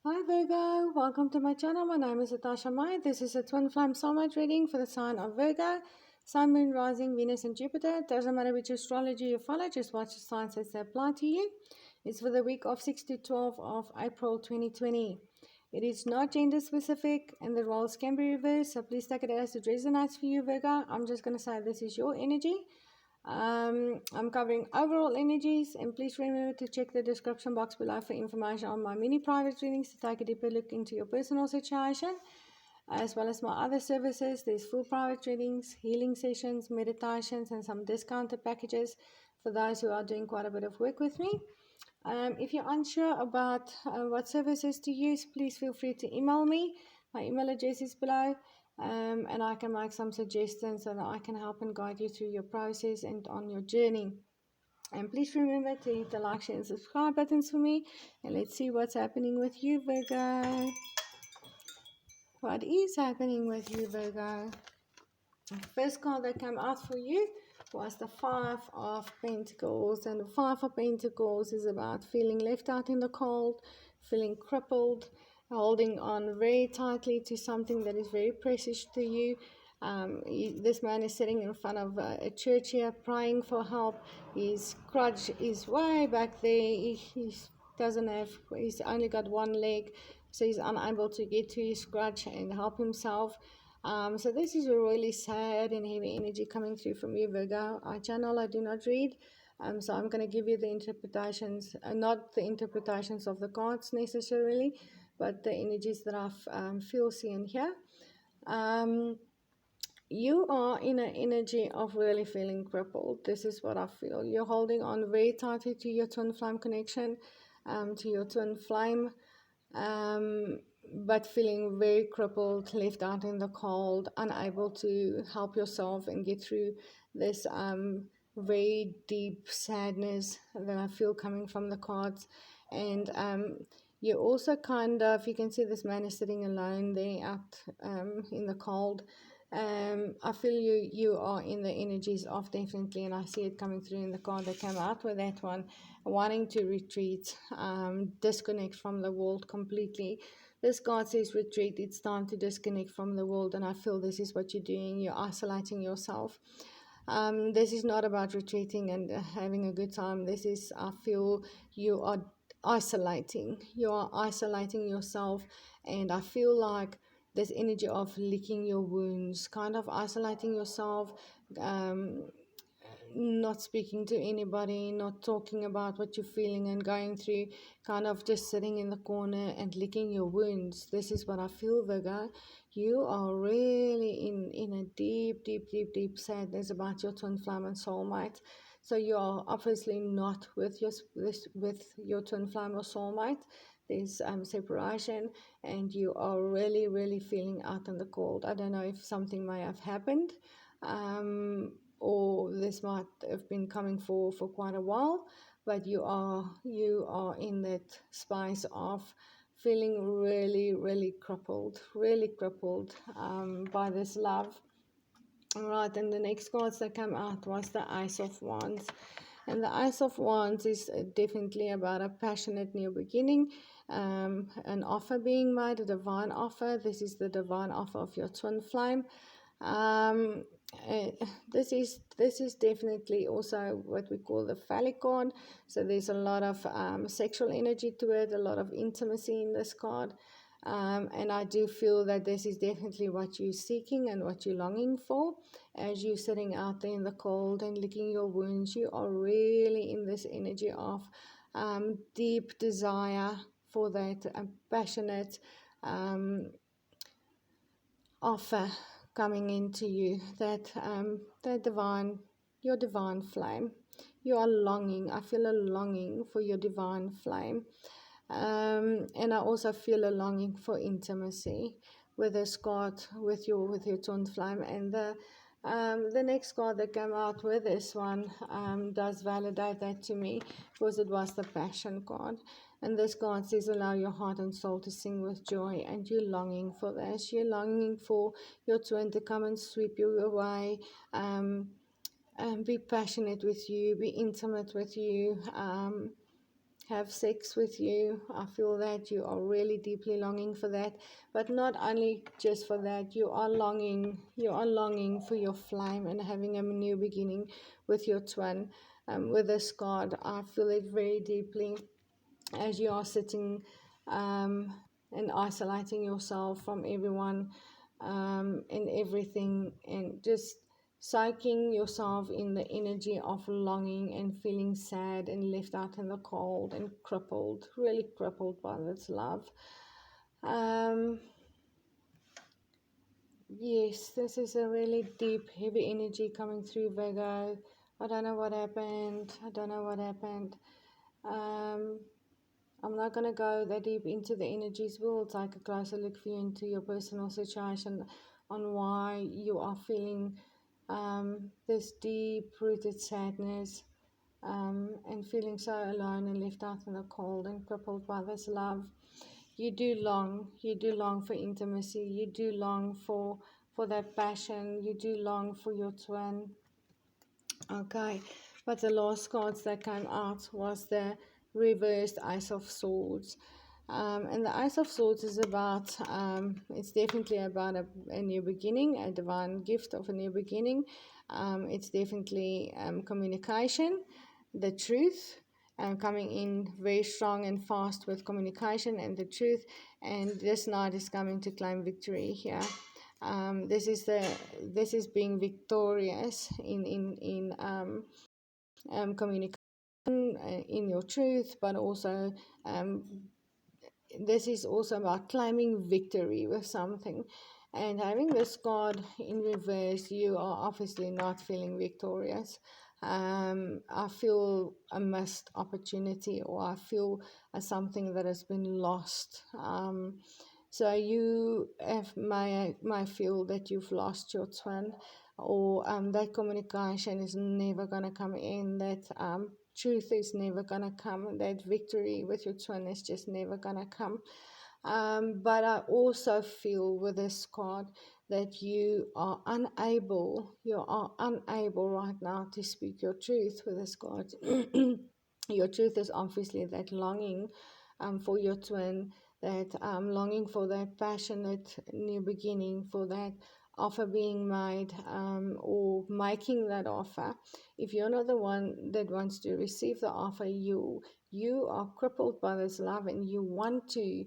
Hi Virgo, welcome to my channel. My name is Natasha Mai. This is a twin flame soulmate reading for the sign of Virgo, Sun, Moon, Rising, Venus, and Jupiter. It doesn't matter which astrology you follow, just watch the signs as they apply to you. It's for the week of 6 to 12 of April 2020. It is not gender specific and the roles can be reversed, so please take it as it resonates for you, Virgo. I'm just going to say this is your energy. I'm covering overall energies, and please remember to check the description box below for information on my mini private readings to take a deeper look into your personal situation, as well as my other services. There's full private readings, healing sessions, meditations, and some discounted packages for those who are doing quite a bit of work with me. If you're unsure about what services to use, please feel free to email me. My email address is below, and I can make some suggestions so that I can help and guide you through your process and on your journey. And please remember to hit the like, share, and subscribe buttons for me. And let's see what's happening with you, Virgo. What is happening with you, Virgo? The first card that came out for you was the Five of Pentacles, and the Five of Pentacles is about feeling left out in the cold, feeling crippled, holding on very tightly to something that is very precious to you. This man is sitting in front of a church here praying for help. His crutch is way back there. He's only got one leg, so he's unable to get to his crutch and help himself. So this is a really sad and heavy energy coming through from you, Virgo. I channel, I do not read. So I'm going to give you the interpretations, not the interpretations of the cards necessarily, but the energies that I feel, see, and hear. You are in an energy of really feeling crippled. This is what I feel. You're holding on very tightly to your twin flame connection, to your twin flame, um, but feeling very crippled, left out in the cold, unable to help yourself and get through this very deep sadness that I feel coming from the cards. And you also kind of, you can see this man is sitting alone there out in the cold. I feel you are in the energies of, definitely, and I see it coming through in the card that came out with that one, wanting to retreat, disconnect from the world completely. This card says retreat. It's time to disconnect from the world, and I feel this is what you're doing. You're isolating yourself. This is not about retreating and having a good time. This is, I feel, you are isolating. You are isolating yourself, and I feel like this energy of licking your wounds, kind of isolating yourself, um, not speaking to anybody, not talking about what you're feeling and going through, kind of just sitting in the corner and licking your wounds. This is what I feel, Virgo. You are really in a deep sadness about your twin flame and soulmate. So you are obviously not with your twin flame or soulmate. There's separation, and you are really feeling out in the cold. I don't know if something may have happened, or this might have been coming for quite a while, but you are in that space of feeling really crippled by this love. All right, and the next cards that came out was the Ace of Wands. And the Ace of Wands is definitely about a passionate new beginning, an offer being made, a divine offer. This is the divine offer of your twin flame. Um, uh, this is definitely also what we call the phallic card. So there's a lot of sexual energy to it, a lot of intimacy in this card. And I do feel that this is definitely what you're seeking and what you're longing for. As you're sitting out there in the cold and licking your wounds, you are really in this energy of deep desire for that passionate offer coming into you, that divine, your divine flame. You are longing. I feel a longing for your divine flame. And I also feel a longing for intimacy with this card, with your twin flame. And the next card that came out with this one does validate that to me, because it was the Passion card. And this card says, allow your heart and soul to sing with joy. And you're longing for this. You're longing for your twin to come and sweep you away, be passionate with you, be intimate with you, have sex with you. I feel that you are really deeply longing for that, but not only just for that, you are longing for your flame and having a new beginning with your twin. With this card, I feel it very deeply as you are sitting and isolating yourself from everyone and everything, and just soaking yourself in the energy of longing and feeling sad and left out in the cold and crippled, really crippled by this love. Yes, this is a really deep, heavy energy coming through, Virgo. I don't know what happened. I don't know what happened. I'm not going to go that deep into the energies. We'll take a closer look for you into your personal situation on why you are feeling this deep-rooted sadness and feeling so alone and left out in the cold and crippled by this love. You do long for intimacy. You do long for that passion. You do long for your twin. Okay, but the last cards that came out was the reversed Ace of Swords. And the Ace of Swords is about, it's definitely about a new beginning, a divine gift of a new beginning. It's definitely communication, the truth, coming in very strong and fast with communication and the truth. And this knight is coming to claim victory here. This is being victorious in communication, in your truth, but also this is also about claiming victory with something. And having this card in reverse, you are obviously not feeling victorious. I feel a missed opportunity, or I feel something that has been lost. So you may feel that you've lost your twin, or that communication is never going to come in, that truth is never going to come, that victory with your twin is just never going to come. But I also feel with this card that you are unable right now to speak your truth with this card. Your truth is obviously that longing for your twin, that longing for that passionate new beginning, for that offer being made, or making that offer. If you're not the one that wants to receive the offer, you are crippled by this love, and you want to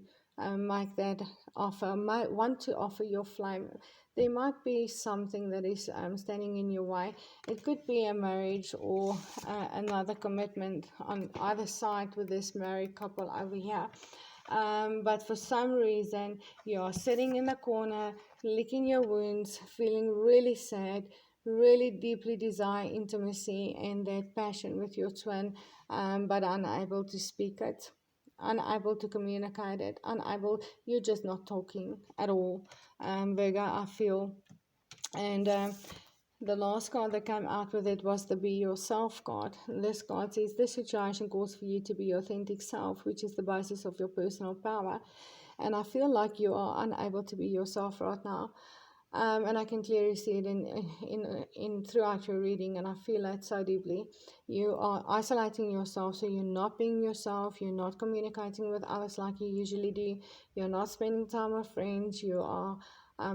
make that offer, might want to offer your flame. There might be something that is standing in your way. It could be a marriage or another commitment on either side with this married couple over here. But for some reason, you are sitting in the corner, licking your wounds, feeling really sad, really deeply desire intimacy and that passion with your twin, but unable to speak it, unable to communicate it, you're just not talking at all, Virgo, I feel. And the last card that came out with it was the Be Yourself card. This card says this situation calls for you to be your authentic self, which is the basis of your personal power. And I feel like you are unable to be yourself right now. And I can clearly see it in throughout your reading, and I feel that so deeply. You are isolating yourself, so you're not being yourself. You're not communicating with others like you usually do. You're not spending time with friends. You are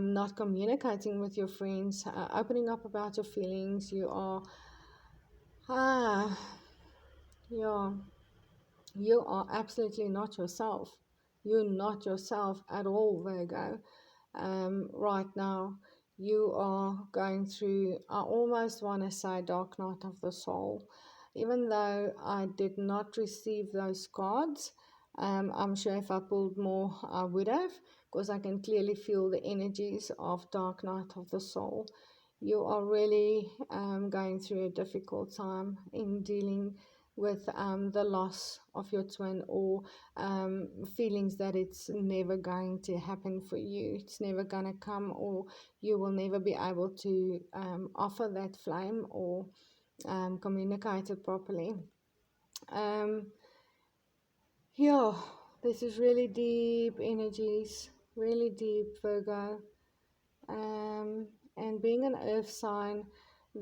not communicating with your friends, opening up about your feelings. You are, yeah, you are absolutely not yourself. You're not yourself at all, Virgo. Right now, you are going through, I almost want to say, dark night of the soul. Even though I did not receive those cards, I'm sure if I pulled more, I would have, because I can clearly feel the energies of dark night of the soul. You are really going through a difficult time in dealing with the loss of your twin, or feelings that it's never going to happen for you, it's never going to come, or you will never be able to offer that flame or communicate it properly. Yeah, this is really deep energies, really deep, Virgo. And being an earth sign,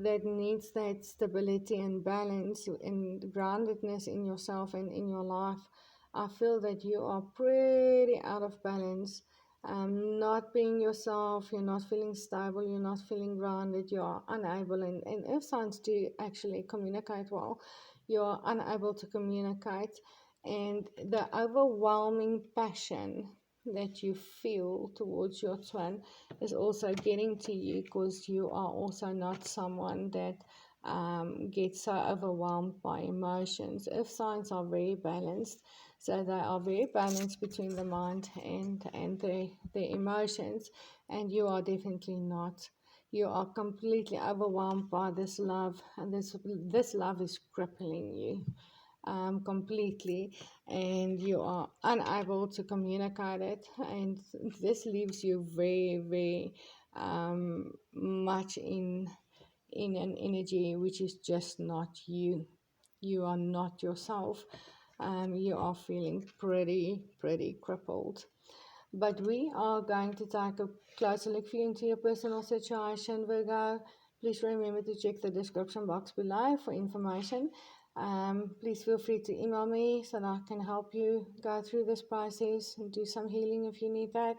that needs that stability and balance and groundedness in yourself and in your life. I feel that you are pretty out of balance, not being yourself, you're not feeling stable, you're not feeling grounded, you are unable, and if signs do actually communicate well, you're unable to communicate, and the overwhelming passion that you feel towards your twin is also getting to you, because you are also not someone that gets so overwhelmed by emotions. If signs are very balanced, so they are very balanced between the mind and the emotions, and you are definitely not. You are completely overwhelmed by this love, and this love is crippling you completely, and you are unable to communicate it, and this leaves you very, very much in an energy which is just not you. You are not yourself. You are feeling pretty crippled. But we are going to take a closer look for you into your personal situation, Virgo. Please remember to check the description box below for information. Please feel free to email me so that I can help you go through this process and do some healing if you need that.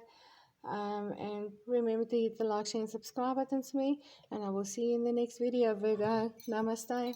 And remember to hit the like, share, and subscribe buttons for me. And I will see you in the next video, Virgo. Namaste.